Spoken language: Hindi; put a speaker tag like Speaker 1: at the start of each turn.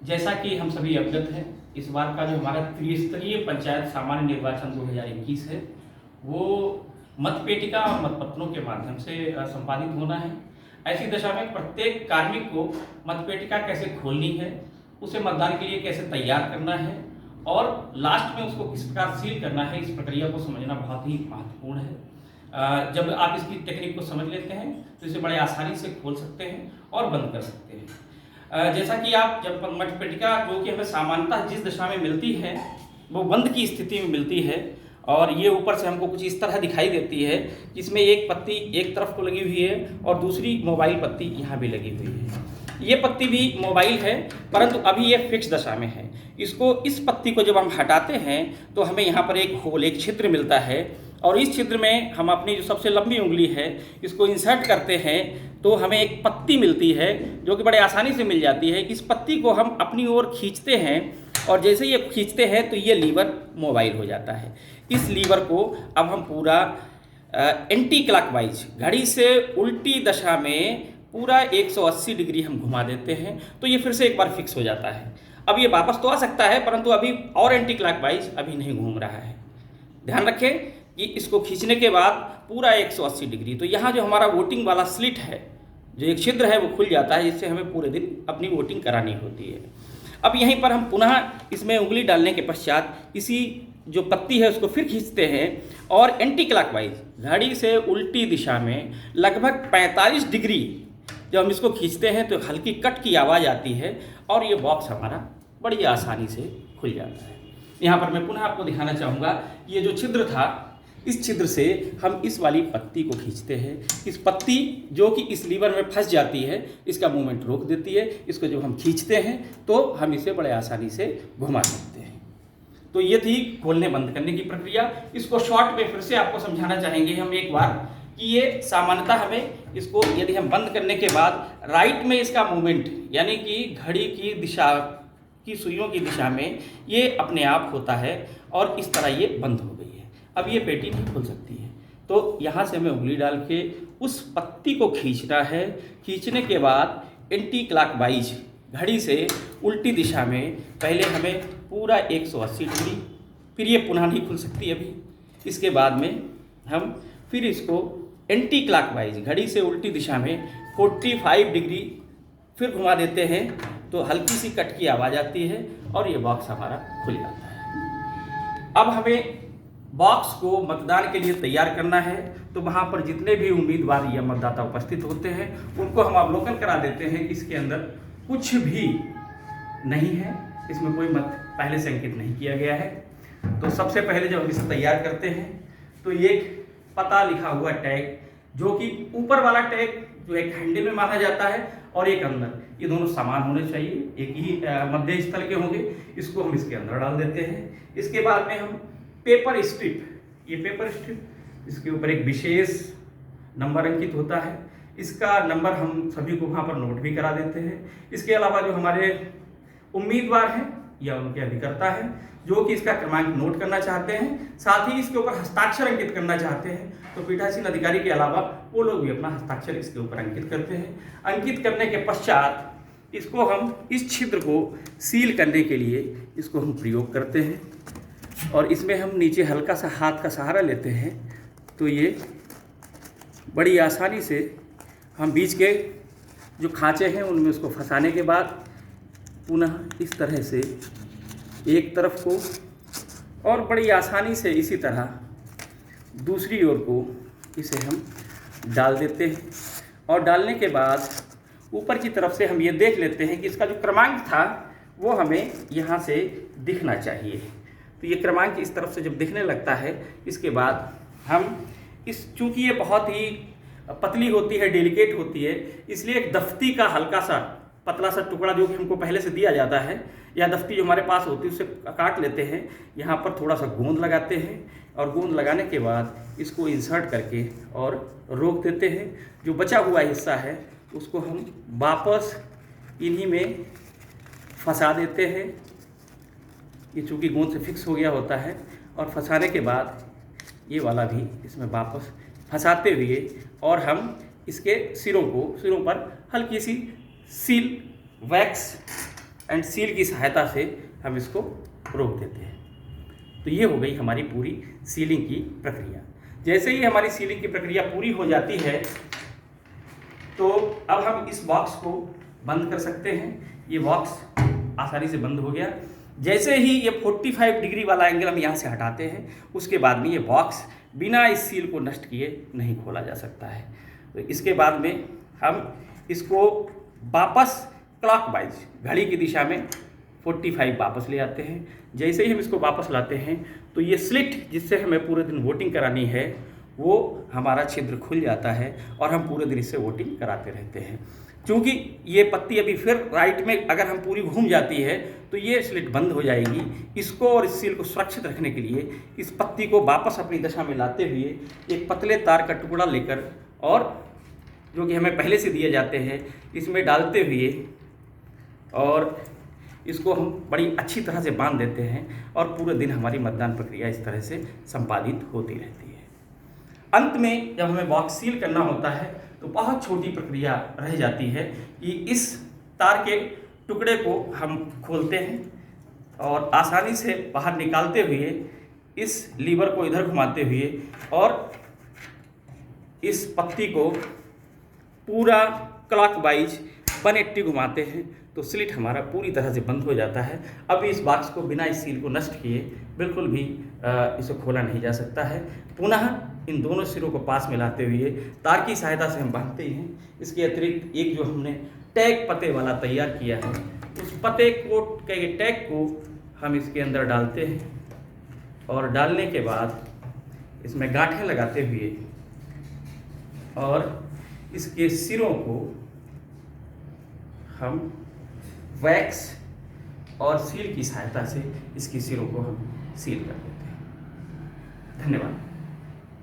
Speaker 1: जैसा कि हम सभी अवगत हैं, इस बार का जो हमारा त्रिस्तरीय पंचायत सामान्य निर्वाचन 2021 है, वो मतपेटिका और मतपत्रों के माध्यम से संपादित होना है। ऐसी दशा में प्रत्येक कार्मिक को मतपेटिका कैसे खोलनी है, उसे मतदान के लिए कैसे तैयार करना है और लास्ट में उसको किस प्रकार सील करना है, इस प्रक्रिया को समझना बहुत ही महत्वपूर्ण है। जब आप इसकी टेक्निक को समझ लेते हैं तो इसे बड़े आसानी से खोल सकते हैं और बंद कर सकते हैं। जैसा कि आप जब मतपेटिका जो कि हमें सामान्यतः जिस दिशा में मिलती है वो बंद की स्थिति में मिलती है और ये ऊपर से हमको कुछ इस तरह दिखाई देती है, जिसमें एक पत्ती एक तरफ को लगी हुई है और दूसरी मोबाइल पत्ती यहाँ भी लगी हुई है। ये पत्ती भी मोबाइल है, परंतु अभी ये फिक्स दशा में है। इस पत्ती को जब हम हटाते हैं तो हमें यहाँ पर एक होल, एक छिद्र मिलता है और इस छिद्र में हम अपनी जो सबसे लंबी उंगली है इसको इंसर्ट करते हैं तो हमें एक पत्ती मिलती है जो कि बड़े आसानी से मिल जाती है। इस पत्ती को हम अपनी ओर खींचते हैं और जैसे ये खींचते हैं तो ये लीवर मोबाइल हो जाता है। इस लीवर को अब हम पूरा एंटी क्लॉकवाइज, घड़ी से उल्टी दशा में पूरा 180 डिग्री हम घुमा देते हैं तो ये फिर से एक बार फिक्स हो जाता है। अब ये वापस तो आ सकता है परंतु अभी और एंटी क्लॉकवाइज अभी नहीं घूम रहा है। ध्यान रखें कि इसको खींचने के बाद पूरा 180 डिग्री, तो यहाँ जो हमारा वोटिंग वाला स्लिट है, जो एक छिद्र है, वो खुल जाता है, जिससे हमें पूरे दिन अपनी वोटिंग करानी होती है। अब यहीं पर हम पुनः इसमें उंगली डालने के पश्चात इसी जो पत्ती है उसको फिर खींचते हैं और एंटी क्लॉकवाइज घड़ी से उल्टी दिशा में लगभग 45 डिग्री जब हम इसको खींचते हैं तो हल्की कट की आवाज़ आती है और ये बॉक्स हमारा बड़ी आसानी से खुल जाता है। यहाँ पर मैं पुनः आपको दिखाना चाहूँगा, ये जो छिद्र था, इस छिद्र से हम इस वाली पत्ती को खींचते हैं। इस पत्ती जो कि इस लीवर में फंस जाती है, इसका मूवमेंट रोक देती है। इसको जब हम खींचते हैं तो हम इसे बड़े आसानी से घुमा सकते हैं। तो ये थी खोलने बंद करने की प्रक्रिया। इसको शॉर्ट में फिर से आपको समझाना चाहेंगे हम एक बार कि ये सामान्यतः हमें इसको यदि हम बंद करने के बाद राइट में इसका मूवमेंट, यानी कि घड़ी की दिशा की सुइयों की दिशा में ये अपने आप होता है और इस तरह ये बंद हो गई है। अब ये पेटी नहीं खुल सकती है, तो यहाँ से हमें उंगली डाल के उस पत्ती को खींचना है। खींचने के बाद एंटी क्लॉकवाइज घड़ी से उल्टी दिशा में पहले हमें पूरा 180 डिग्री, फिर ये पुनः नहीं खुल सकती अभी। इसके बाद में हम फिर इसको एंटी क्लॉकवाइज घड़ी से उल्टी दिशा में 45 डिग्री फिर घुमा देते हैं तो हल्की सी कट की आवाज़ आती है और ये बॉक्स हमारा खुल जाता है। अब हमें बॉक्स को मतदान के लिए तैयार करना है, तो वहाँ पर जितने भी उम्मीदवार या मतदाता उपस्थित होते हैं उनको हम अवलोकन करा देते हैं कि इसके अंदर कुछ भी नहीं है, इसमें कोई मत पहले से अंकित नहीं किया गया है। तो सबसे पहले जब हम इसे तैयार करते हैं तो ये पता लिखा हुआ टैग, जो कि ऊपर वाला टैग जो एक हैंडल में मारा जाता है और एक अंदर, ये दोनों समान होने चाहिए, एक ही मध्य स्थल के होंगे, इसको हम इसके अंदर डाल देते हैं। इसके बाद में हम पेपर स्ट्रिप, ये पेपर स्ट्रिप, इसके ऊपर एक विशेष नंबर अंकित होता है, इसका नंबर हम सभी को वहाँ पर नोट भी करा देते हैं। इसके अलावा जो हमारे उम्मीदवार हैं या उनके अभिकर्ता हैं जो कि इसका क्रमांक नोट करना चाहते हैं, साथ ही इसके ऊपर हस्ताक्षर अंकित करना चाहते हैं, तो पीठासीन अधिकारी के अलावा वो लोग भी अपना हस्ताक्षर इसके ऊपर अंकित करते हैं। अंकित करने के पश्चात इसको हम इस छिद्र को सील करने के लिए इसको हम प्रयोग करते हैं और इसमें हम नीचे हल्का सा हाथ का सहारा लेते हैं तो ये बड़ी आसानी से हम बीच के जो खांचे हैं उनमें उसको फंसाने के बाद पुनः इस तरह से एक तरफ को और बड़ी आसानी से इसी तरह दूसरी ओर को इसे हम डाल देते हैं और डालने के बाद ऊपर की तरफ से हम ये देख लेते हैं कि इसका जो क्रमांक था वो हमें यहाँ से दिखना चाहिए। तो ये क्रमांक इस तरफ से जब दिखने लगता है, इसके बाद हम चूँकि ये बहुत ही पतली होती है, डेलिकेट होती है, इसलिए एक दफ्ती का हल्का सा पतला सा टुकड़ा जो कि हमको पहले से दिया जाता है या दफ्ती जो हमारे पास होती है उससे काट लेते हैं। यहाँ पर थोड़ा सा गोंद लगाते हैं और गोंद लगाने के बाद इसको इंसर्ट करके और रोक देते हैं। जो बचा हुआ हिस्सा है उसको हम वापस इन्हीं में फंसा देते हैं। ये चूँकि गोंद से फिक्स हो गया होता है और फंसाने के बाद ये वाला भी इसमें वापस फंसाते हुए और हम इसके सिरों पर हल्की सी सील वैक्स एंड सील की सहायता से हम इसको रोक देते हैं। तो ये हो गई हमारी पूरी सीलिंग की प्रक्रिया। जैसे ही हमारी सीलिंग की प्रक्रिया पूरी हो जाती है तो अब हम इस बॉक्स को बंद कर सकते हैं। ये बॉक्स आसानी से बंद हो गया। जैसे ही ये 45 डिग्री वाला एंगल हम यहाँ से हटाते हैं, उसके बाद में ये बॉक्स बिना इस सील को नष्ट किए नहीं खोला जा सकता है। तो इसके बाद में हम इसको वापस क्लॉकवाइज घड़ी की दिशा में 45 वापस ले आते हैं। जैसे ही हम इसको वापस लाते हैं तो ये स्लिट जिससे हमें पूरे दिन वोटिंग करानी है वो हमारा छिद्र खुल जाता है और हम पूरे दिन इससे वोटिंग कराते रहते हैं। क्योंकि ये पत्ती अभी फिर राइट में अगर हम पूरी घूम जाती है तो ये स्लिट बंद हो जाएगी। इसको और इस सील को सुरक्षित रखने के लिए इस पत्ती को वापस अपनी दशा में लाते हुए एक पतले तार का टुकड़ा लेकर और जो कि हमें पहले से दिए जाते हैं इसमें डालते हुए और इसको हम बड़ी अच्छी तरह से बांध देते हैं और पूरे दिन हमारी मतदान प्रक्रिया इस तरह से संपादित होती रहती है। अंत में जब हमें बॉक्स सील करना होता है तो बहुत छोटी प्रक्रिया रह जाती है कि इस तार के टुकड़े को हम खोलते हैं और आसानी से बाहर निकालते हुए इस लीवर को इधर घुमाते हुए और इस पत्ती को पूरा क्लॉकवाइज 180 घुमाते हैं तो स्लिट हमारा पूरी तरह से बंद हो जाता है। अब इस बॉक्स को बिना इस सील को नष्ट किए बिल्कुल भी इसे खोला नहीं जा सकता है। पुनः इन दोनों सिरों को पास मिलाते हुए तार की सहायता से हम बांधते हैं। इसके अतिरिक्त एक जो हमने टैग पते वाला तैयार किया है उस पते को के टैग को हम इसके अंदर डालते हैं और डालने के बाद इसमें गांठें लगाते हुए और इसके सिरों को हम वैक्स और सील की सहायता से इसके सिरों को हम सील कर देते हैं। धन्यवाद।